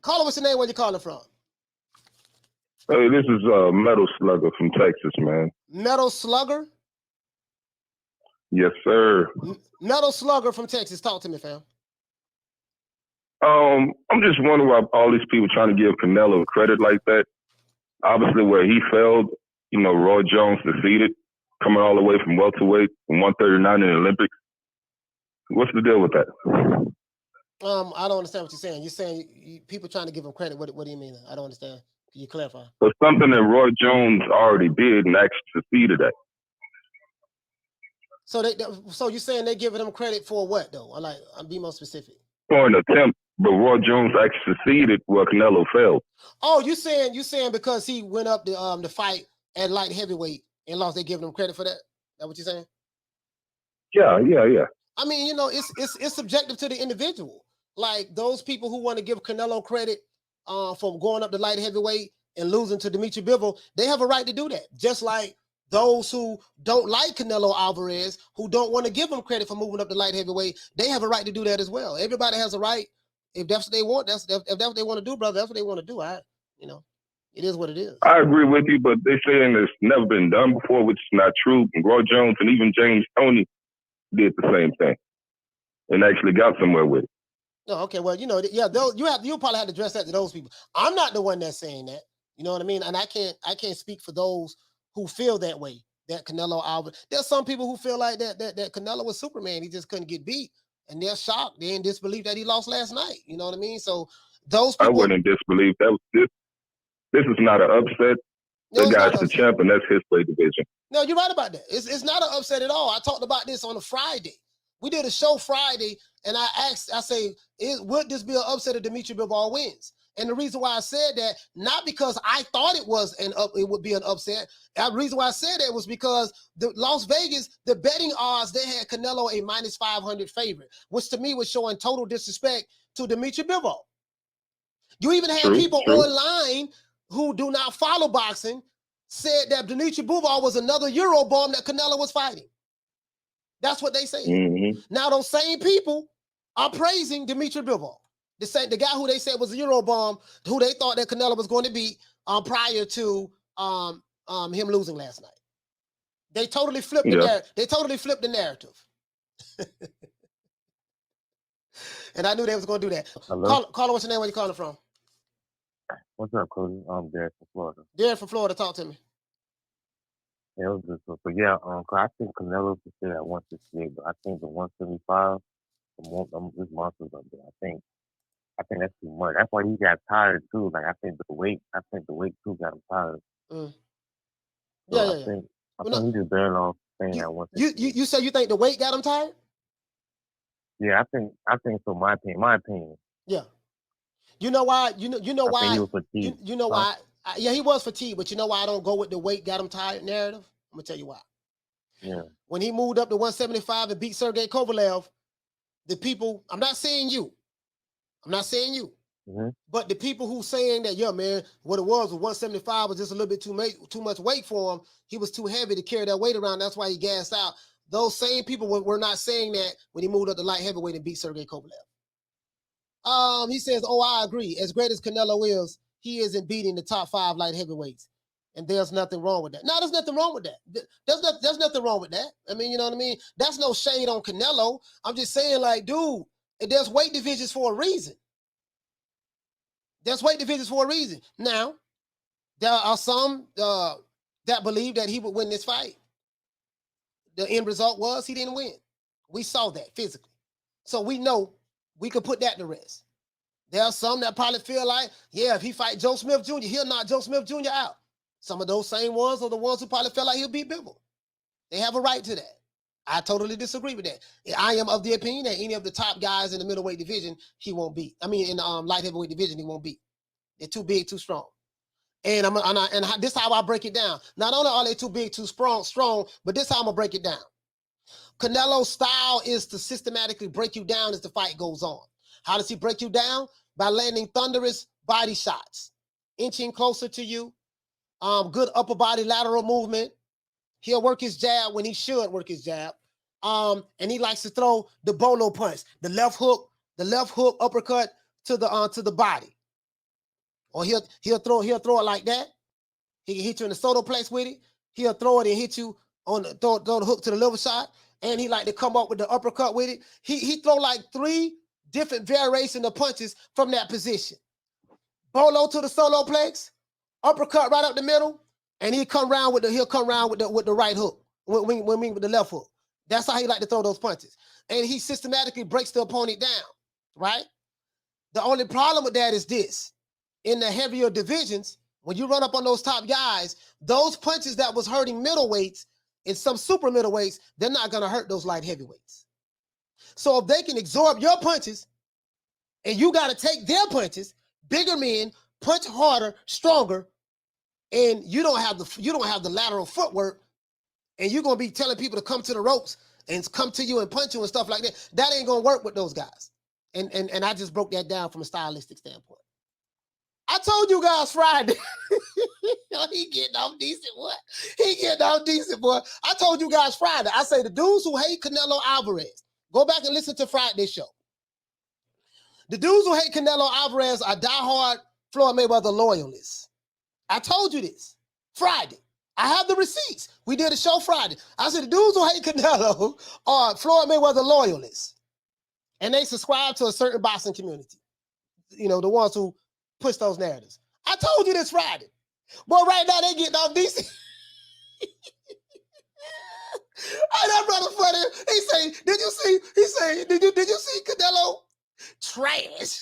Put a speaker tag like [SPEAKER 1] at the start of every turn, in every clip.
[SPEAKER 1] Caller, what's your name? Where you calling from?
[SPEAKER 2] Hey, this is Metal Slugger from Texas, man.
[SPEAKER 1] Metal Slugger?
[SPEAKER 2] Yes, sir.
[SPEAKER 1] Metal Slugger from Texas. Talk to me, fam.
[SPEAKER 2] I'm just wondering why all these people trying to give Canelo credit like that. Obviously, where he failed, Roy Jones defeated, coming all the way from welterweight from 139 in the Olympics. What's the deal with that?
[SPEAKER 1] I don't understand what you're saying. You're saying people trying to give him credit. What do you mean? I don't understand. Can you clarify?
[SPEAKER 2] So something that Roy Jones already did and actually succeeded at.
[SPEAKER 1] So you're saying they're giving him credit for what though? I'll be more specific.
[SPEAKER 2] For an attempt, but Roy Jones actually succeeded where Canelo failed.
[SPEAKER 1] Oh, you saying because he went up the fight at light heavyweight and lost, they giving him credit for that? Is that what you're saying?
[SPEAKER 2] Yeah.
[SPEAKER 1] I mean, it's subjective to the individual. Like those people who want to give Canelo credit for going up to light heavyweight and losing to Dmitry Bivol, they have a right to do that. Just like those who don't like Canelo Alvarez, who don't want to give him credit for moving up to light heavyweight, they have a right to do that as well. Everybody has a right. If that's what they want, if that's what they want to do, brother, that's what they want to do. It is what it is.
[SPEAKER 2] I agree with you, but they're saying it's never been done before, which is not true. And Roy Jones and even James Toney did the same thing and actually got somewhere with it.
[SPEAKER 1] Oh, okay. Well, you'll probably have to address that to those people. I'm not the one that's saying that. You know what I mean? And I can't speak for those who feel that way. That Canelo Alvarez. There's some people who feel like that Canelo was Superman. He just couldn't get beat, and they're shocked. They're in disbelief that he lost last night. You know what I mean? So those people.
[SPEAKER 2] I wouldn't disbelieve that. This is not an upset. The guy's the champ, and that's his weight division.
[SPEAKER 1] No, you're right about that. It's not an upset at all. I talked about this on a Friday. We did a show Friday, and I say, would this be an upset if Dmitry Bivol wins? And the reason why I said that, not because I thought it would be an upset. The reason why I said that was because the Las Vegas, the betting odds, they had Canelo a minus 500 favorite, which to me was showing total disrespect to Dmitry Bivol. You even had people online who do not follow boxing said that Dmitry Bivol was another Euro bomb that Canelo was fighting. That's what they say.
[SPEAKER 2] Mm-hmm.
[SPEAKER 1] Now those same people are praising Dmitry Bivol, the guy who they said was a Euro bomb, who they thought that Canelo was going to beat prior to him losing last night. They totally flipped the narrative. And I knew they was going to do that. Caller, what's your name? Where you calling from?
[SPEAKER 3] What's up, Cody? I'm Derek from Florida.
[SPEAKER 1] Derek from Florida, talk to me.
[SPEAKER 3] Yeah, it was good. So yeah, I think Canelo can stay at 168, but I think the 175, this monster's up there. I think that's too much. That's why he got tired too. Like I think the weight too got him tired.
[SPEAKER 1] Mm.
[SPEAKER 3] So I think he just barely off staying at 168.
[SPEAKER 1] You say you think the weight got him tired?
[SPEAKER 3] Yeah, I think so. My opinion.
[SPEAKER 1] Yeah. You know why? You know why?
[SPEAKER 3] He was fatigued.
[SPEAKER 1] You know why? Yeah, he was fatigued, but you know why I don't go with the weight got him tired narrative? I'm gonna tell you why.
[SPEAKER 3] Yeah.
[SPEAKER 1] When he moved up to 175 and beat Sergey Kovalev, the people, I'm not saying you,
[SPEAKER 3] mm-hmm.
[SPEAKER 1] but the people who saying that, yeah, man, what it was 175 was just a little bit too much weight for him. He was too heavy to carry that weight around. That's why he gassed out. Those same people were not saying that when he moved up to light heavyweight and beat Sergey Kovalev. He says, oh, I agree. As great as Canelo is, he isn't beating the top 5 light heavyweights. And there's nothing wrong with that. No, there's nothing wrong with that. There's nothing wrong with that. I mean, you know what I mean? That's no shade on Canelo. I'm just saying, like, dude, there's weight divisions for a reason. There's weight divisions for a reason. Now, there are some that believe that he would win this fight. The end result was he didn't win. We saw that physically. So we know we could put that to rest. There are some that probably feel like, yeah, if he fight Joe Smith Jr., he'll knock Joe Smith Jr. out. Some of those same ones are the ones who probably felt like he'll beat Bivol. They have a right to that. I totally disagree with that. I am of the opinion that any of the top guys in the middleweight division, he won't beat. I mean, in the light heavyweight division, he won't beat. They're too big, too strong. And this is how I break it down. Not only are they too big, too strong, but this is how I'm going to break it down. Canelo's style is to systematically break you down as the fight goes on. How does he break you down? By landing thunderous body shots, inching closer to you, good upper body lateral movement. He'll work his jab when he should work his jab. And he likes to throw the bolo punch, the left hook uppercut to the body. or he'll throw it like that. He can hit you in the soda place with it. He'll throw it and hit you on the throw the hook to the liver shot, and he like to come up with the uppercut with it. He throw like 3 different variations of punches from that position. Bolo to the solo plex, uppercut right up the middle, and he'll come around with the right hook with the left hook. That's how he like to throw those punches, and he systematically breaks the opponent down. Right. The only problem with that is this: in the heavier divisions, when you run up on those top guys, those punches that was hurting middleweights and some super middleweights, they're not going to hurt those light heavyweights. So if they can absorb your punches and you got to take their punches, bigger men punch harder, stronger, and you don't have the lateral footwork, and you're going to be telling people to come to the ropes and come to you and punch you and stuff like that. That ain't going to work with those guys. And I just broke that down from a stylistic standpoint. I told you guys Friday. He getting off decent, boy. He getting off decent, boy. I told you guys Friday. I say the dudes who hate Canelo Alvarez, go back and listen to Friday's show. The dudes who hate Canelo Alvarez are diehard Floyd Mayweather loyalists. I told you this Friday. I have the receipts. We did a show Friday. I said the dudes who hate Canelo are Floyd Mayweather loyalists. And they subscribe to a certain boxing community. You know, the ones who push those narratives. I told you this Friday. But right now they getting off decent. Hey, that brother funny. He say, did you see? He say, did you see Canelo? Trash.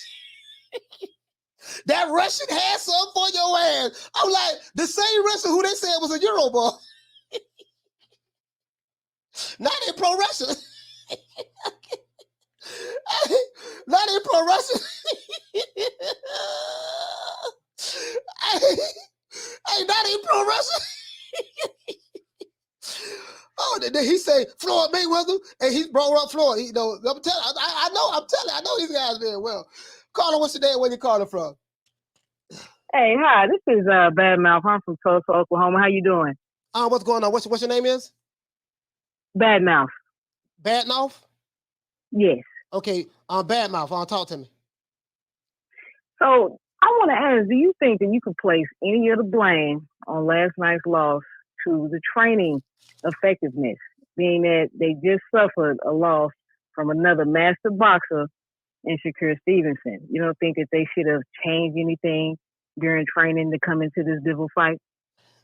[SPEAKER 1] That Russian had some for your ass. I'm like, the same Russian who they said was a Euro boy. Not in pro Russia. Not in pro Russia. Hey, not in pro Russia. Oh, he say Floyd Mayweather, and he brought up Floyd. You know, I'm telling. I know these guys very well. Carla, what's your name? Where you calling from?
[SPEAKER 4] Hey, hi. This is Bad Mouth. I'm from Tulsa, Oklahoma. How you doing?
[SPEAKER 1] What's going on? What's your name is?
[SPEAKER 4] Bad Mouth.
[SPEAKER 1] Bad Mouth?
[SPEAKER 4] Yes.
[SPEAKER 1] Okay. Bad Mouth. Talk to me.
[SPEAKER 4] So I want to ask, do you think that you could place any of the blame on last night's loss to the training effectiveness, being that they just suffered a loss from another master boxer in Shakur Stevenson? You don't think that they should have changed anything during training to come into this Bivol fight?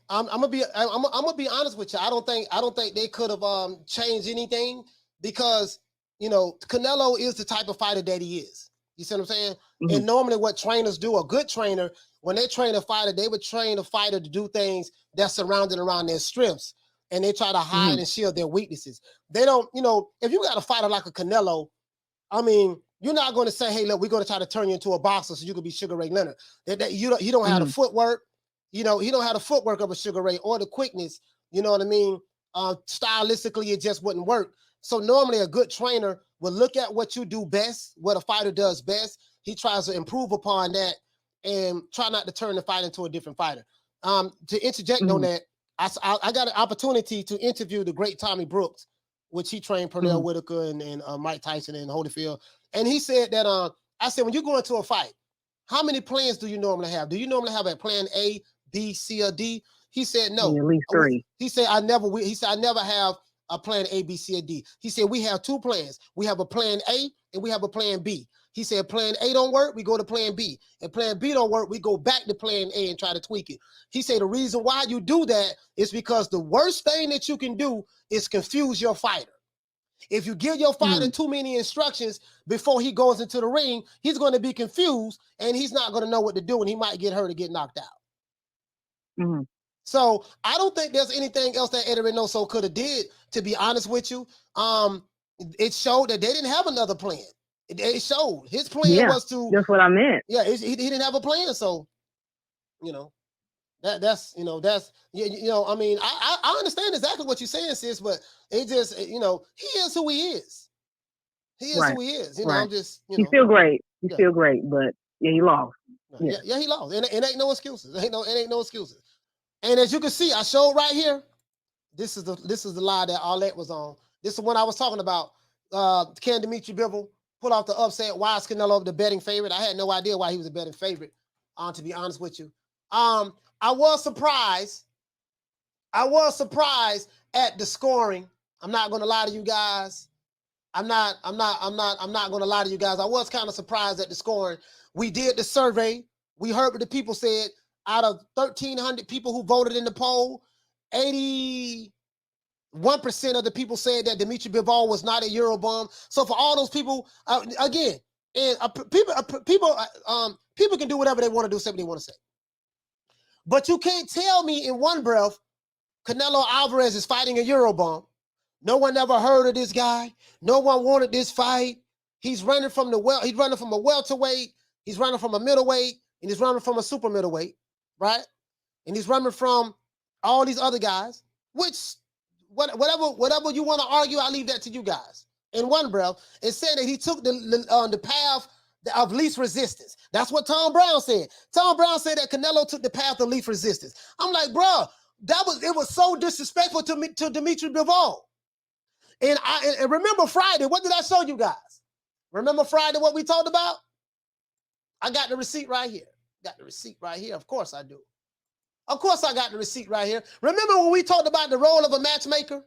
[SPEAKER 1] I'm gonna be honest with you. I don't think they could have changed anything, because you know Canelo is the type of fighter that he is. You see what I'm saying? Mm-hmm. And normally what trainers do, a good trainer, when they train a fighter, they would train a fighter to do things that's surrounded around their strengths, and they try to hide and shield their weaknesses. They don't, you know, if you got a fighter like a Canelo, I mean, you're not going to say, hey, look, we're going to try to turn you into a boxer so you can be Sugar Ray Leonard. You don't have the footwork. You know, he don't have the footwork of a Sugar Ray or the quickness. You know what I mean? Stylistically, it just wouldn't work. So normally a good trainer will look at what you do best, what a fighter does best. He tries to improve upon that and try not to turn the fight into a different fighter. To interject on that, I got an opportunity to interview the great Tommy Brooks, which he trained Pernell Whitaker and Mike Tyson and Holyfield. And he said that, I said, when you go into a fight, how many plans do you normally have? Do you normally have a plan A, B, C, or D? He said, no.
[SPEAKER 4] At least 3.
[SPEAKER 1] He said, I never have a plan A, B, C, or D. He said, we have 2 plans. We have a plan A and we have a plan B. He said, plan A don't work, we go to plan B. And plan B don't work, we go back to plan A and try to tweak it. He said, the reason why you do that is because the worst thing that you can do is confuse your fighter. If you give your fighter too many instructions before he goes into the ring, he's going to be confused and he's not going to know what to do, and he might get hurt or get knocked out. So I don't think there's anything else that Eddie Reynoso could have did, to be honest with you. It showed that they didn't have another plan. It showed his plan was to.
[SPEAKER 4] That's what I meant.
[SPEAKER 1] Yeah, he didn't have a plan. So, you know, that's I mean, I understand exactly what you're saying, sis, but it just, you know, he is who he is. He is who he is. You know, I'm just, you know.
[SPEAKER 4] He's still great. He's still great, but he lost.
[SPEAKER 1] Yeah, he lost. And it ain't no excuses. It ain't no excuses. And as you can see, I showed right here. This is the lie that Arlette was on. This is what I was talking about. Can Dmitry Bivol pull off the upset? Why is Canelo the betting favorite? I had no idea why he was a betting favorite. to be honest with you. I was surprised. I was surprised at the scoring. I'm not going to lie to you guys. I'm not going to lie to you guys. I was kind of surprised at the scoring. We did the survey. We heard what the people said. Out of 1,300 people who voted in the poll, 81% of the people said that Dmitry Bivol was not a Eurobomb. So for all those people, again, and people can do whatever they want to do, say what they want to say. But you can't tell me in one breath Canelo Alvarez is fighting a Eurobomb. No one ever heard of this guy. No one wanted this fight. He's running from he's running from a welterweight, he's running from a middleweight, and he's running from a super middleweight, right? And he's running from all these other guys, which whatever you want to argue, I'll leave that to you guys. In one breath, it said that he took the path of least resistance. That's what Tom Brown said. Tom Brown said that Canelo took the path of least resistance. I'm like, bro, it was so disrespectful to Dmitry Bivol. And remember Friday, what did I show you guys? Remember Friday what we talked about? I got the receipt right here. Got the receipt right here. Of course I do. Of course I got the receipt right here. Remember when we talked about the role of a matchmaker?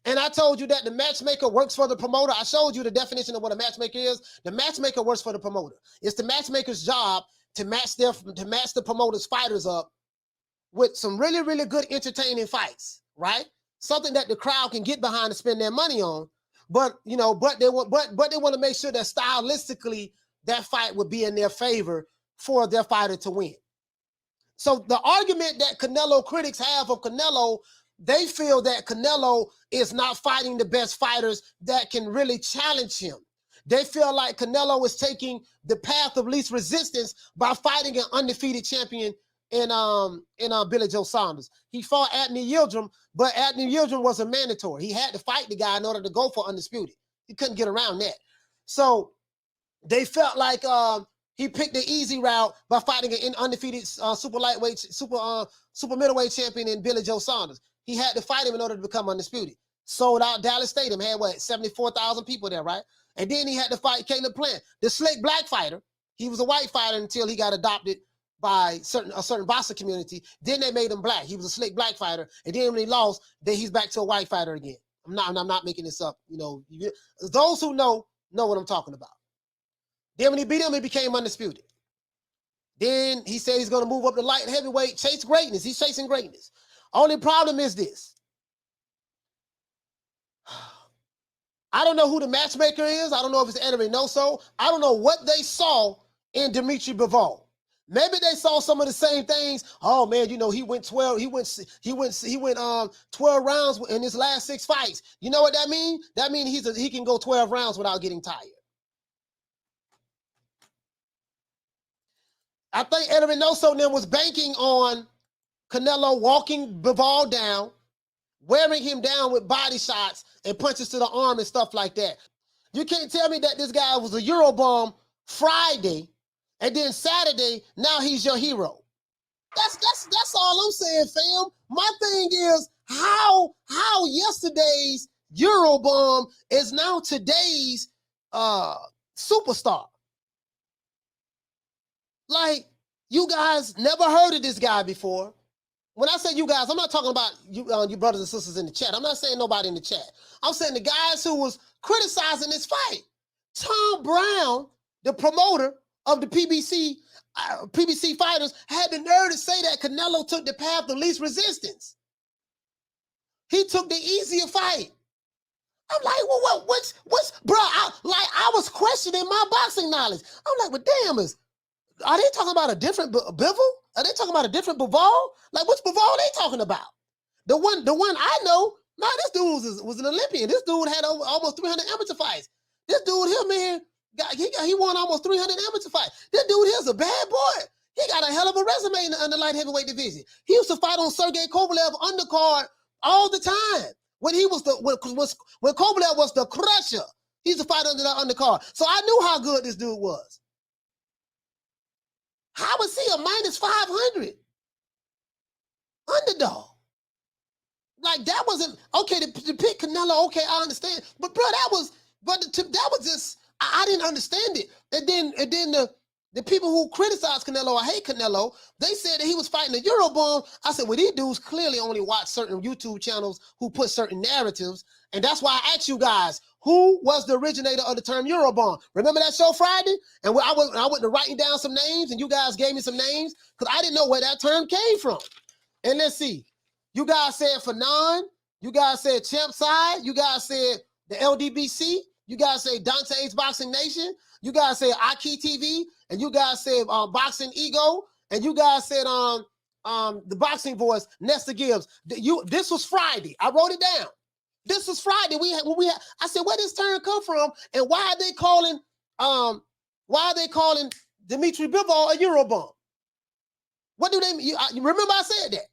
[SPEAKER 1] And I told you that the matchmaker works for the promoter. I showed you the definition of what a matchmaker is. The matchmaker works for the promoter. It's the matchmaker's job to match the promoter's fighters up with some really, really good entertaining fights, right? Something that the crowd can get behind and spend their money on. But they want to make sure that stylistically that fight would be in their favor for their fighter to win. So the argument that Canelo critics have of Canelo, they feel that Canelo is not fighting the best fighters that can really challenge him. They feel like Canelo is taking the path of least resistance by fighting an undefeated champion in Billy Joe Saunders. He fought Anthony Yildirim, but Anthony Yildirim was a mandatory. He had to fight the guy in order to go for undisputed. He couldn't get around that. So they felt like he picked the easy route by fighting an undefeated super middleweight champion in Billy Joe Saunders. He had to fight him in order to become undisputed. Sold out Dallas Stadium, had 74,000 people there, right? And then he had to fight Caleb Plant, the slick black fighter. He was a white fighter until he got adopted by a certain boxer community. Then they made him black. He was a slick black fighter. And then when he lost, then he's back to a white fighter again. I'm not making this up. Those who know what I'm talking about. Then when he beat him, he became undisputed. Then he said he's going to move up to light and heavyweight, chase greatness. He's chasing greatness. Only problem is this. I don't know who the matchmaker is. I don't know if it's Eddie Reynoso. I don't know what they saw in Dmitry Bivol. Maybe they saw some of the same things. Oh man, he went 12. He went 12 rounds in his last 6 fights. You know what that means? That means he can go 12 rounds without getting tired. I think Eddie Reynoso then was banking on Canelo walking Bivol down, wearing him down with body shots and punches to the arm and stuff like that. You can't tell me that this guy was a Eurobomb Friday, and then Saturday, now he's your hero. That's all I'm saying, fam. My thing is how yesterday's Eurobomb is now today's superstar. Like, you guys never heard of this guy before. When I say you guys, I'm not talking about you brothers and sisters in the chat. I'm not saying nobody in the chat. I'm saying the guys who was criticizing this fight. Tom Brown, the promoter of the PBC fighters, had the nerve to say that Canelo took the path of least resistance. He took the easier fight. I'm like, well, what's bro? I was questioning my boxing knowledge. I'm like, well, damn, are they talking about a different Bivol? Are they talking about a different Bivol? Like, which Bivol they talking about? The one I know. Nah, this dude was an Olympian. This dude had almost 300 amateur fights. This dude here, man, he won almost 300 amateur fights. This dude here's a bad boy. He got a hell of a resume in the light heavyweight division. He used to fight on Sergey Kovalev undercard all the time. When Kovalev was the crusher, he used to fight under the undercard. So I knew how good this dude was. How is he a minus 500 underdog? Like, that wasn't okay to pick Canelo. Okay, I understand, but bro, that was just I didn't understand it. And then The people who criticize Canelo or hate Canelo, they said that he was fighting a Eurobomb. I said, well, these dudes clearly only watch certain YouTube channels who put certain narratives. And that's why I asked you guys, who was the originator of the term Eurobomb? Remember that show Friday? And I went to writing down some names, and you guys gave me some names because I didn't know where that term came from. And let's see. You guys said Fanon. You guys said Champ Side. You guys said the LDBC. You guys say Dante's Boxing Nation. You guys said Aki TV. And you guys said Boxing Ego. And you guys said the Boxing Voice, Nesta Gibbs. This was Friday. I wrote it down. This was Friday. I said, where did this term come from? And why are they calling Dmitry Bivol a Eurobomb? What do they mean? You remember I said that?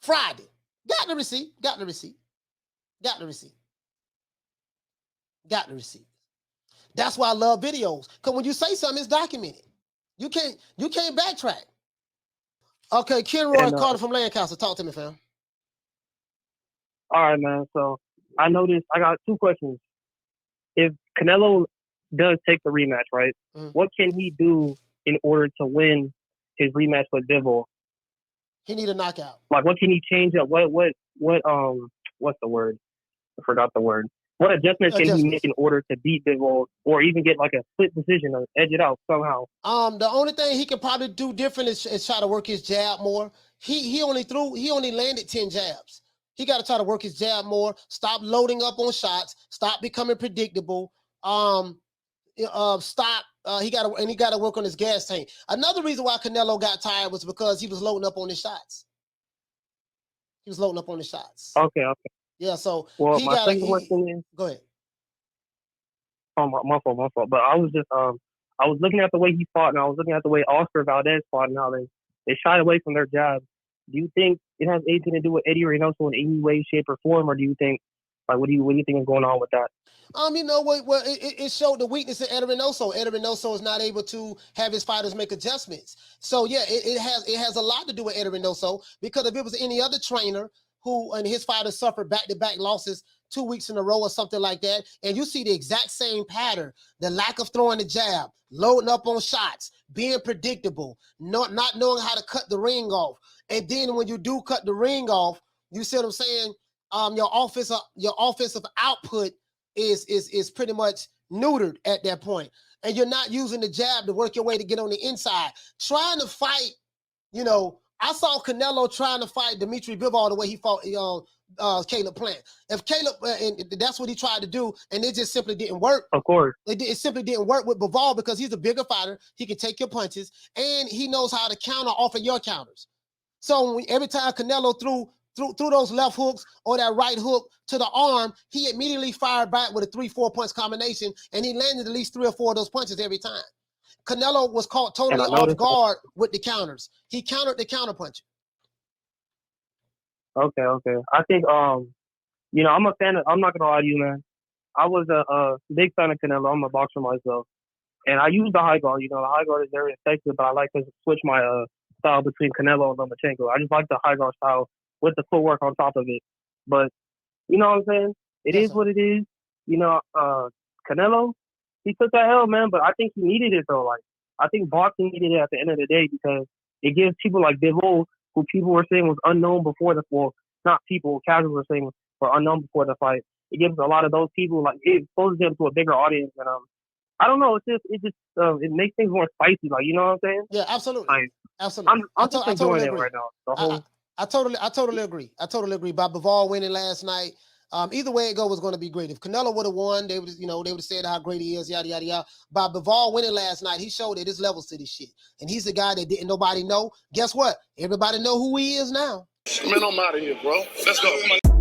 [SPEAKER 1] Friday. Got the receipt. Got the receipt. Got the receipt. Got the receipt. That's why I love videos. Because when you say something, it's documented. You can't backtrack. Okay, Kenroy Carter from Lancaster. Talk to me, fam.
[SPEAKER 5] All right, man. So I noticed I got two questions. If Canelo does take the rematch, right? Mm-hmm. What can he do in order to win his rematch with Bivol?
[SPEAKER 1] He need a knockout.
[SPEAKER 5] Like, what can he change up? What's the word? I forgot the word. What adjustments can he make in order to beat Bivol, or even get like a split decision or edge it out somehow?
[SPEAKER 1] The only thing he could probably do different is try to work his jab more. He only landed 10 jabs. He got to try to work his jab more. Stop loading up on shots. Stop becoming predictable. Stop. He got to work on his gas tank. Another reason why Canelo got tired was because he was loading up on his shots.
[SPEAKER 5] Okay.
[SPEAKER 1] Yeah. So
[SPEAKER 5] well, my second question is.
[SPEAKER 1] Go ahead.
[SPEAKER 5] Oh, my fault. But I was just I was looking at the way he fought, and I was looking at the way Oscar Valdez fought, and how they shied away from their jabs. Do you think it has anything to do with Eddie Reynoso in any way, shape, or form, or do you think, like, what do you think is going on with that?
[SPEAKER 1] You know what? Well, it showed the weakness in Eddie Reynoso. Eddie Reynoso is not able to have his fighters make adjustments. So yeah, it has a lot to do with Eddie Reynoso, because if it was any other trainer who and his fighters suffered back-to-back losses 2 weeks in a row or something like that, and you see the exact same pattern, the lack of throwing the jab, loading up on shots, being predictable, not knowing how to cut the ring off. And then when you do cut the ring off, you see what I'm saying? Your offensive output is pretty much neutered at that point. And you're not using the jab to work your way to get on the inside. Trying to fight, I saw Canelo trying to fight Dmitry Bivol the way he fought Caleb Plant. If Caleb, and that's what he tried to do, and it just simply didn't work.
[SPEAKER 5] Of course.
[SPEAKER 1] It simply didn't work with Bivol because he's a bigger fighter. He can take your punches, and he knows how to counter off of your counters. So every time Canelo threw those left hooks or that right hook to the arm, he immediately fired back with a 3-4 punch combination, and he landed at least 3 or 4 of those punches every time. Canelo was caught totally off guard with the counters. He countered the counter punch.
[SPEAKER 5] Okay. I think I'm a fan of. I'm not gonna lie to you, man. I was a big fan of Canelo. I'm a boxer myself, and I use the high guard. The high guard is very effective, but I like to switch my style between Canelo and Lomachenko. I just like the high guard style with the footwork on top of it. But you know what I'm saying? It is what it is. Canelo, he took that L, man, but I think he needed it though. Like, I think boxing needed it at the end of the day, because it gives people like Bivol, who people were saying was unknown before the casuals were saying were unknown before the fight. It gives a lot of those people, like, it exposes them to a bigger audience, and I don't know. It makes things more spicy. Like, you know what I'm saying?
[SPEAKER 1] Yeah, absolutely.
[SPEAKER 5] Like,
[SPEAKER 1] absolutely.
[SPEAKER 5] I'm just enjoying it right now.
[SPEAKER 1] I totally agree. By Bivol winning last night. Either way it go was going to be great. If Canelo would have won, they would have said how great he is, yada yada yada. By Bivol winning last night, he showed that there's levels to this shit, and he's the guy that didn't nobody know. Guess what? Everybody know who he is now.
[SPEAKER 6] Man, I'm out of here, bro. Let's go. Come on.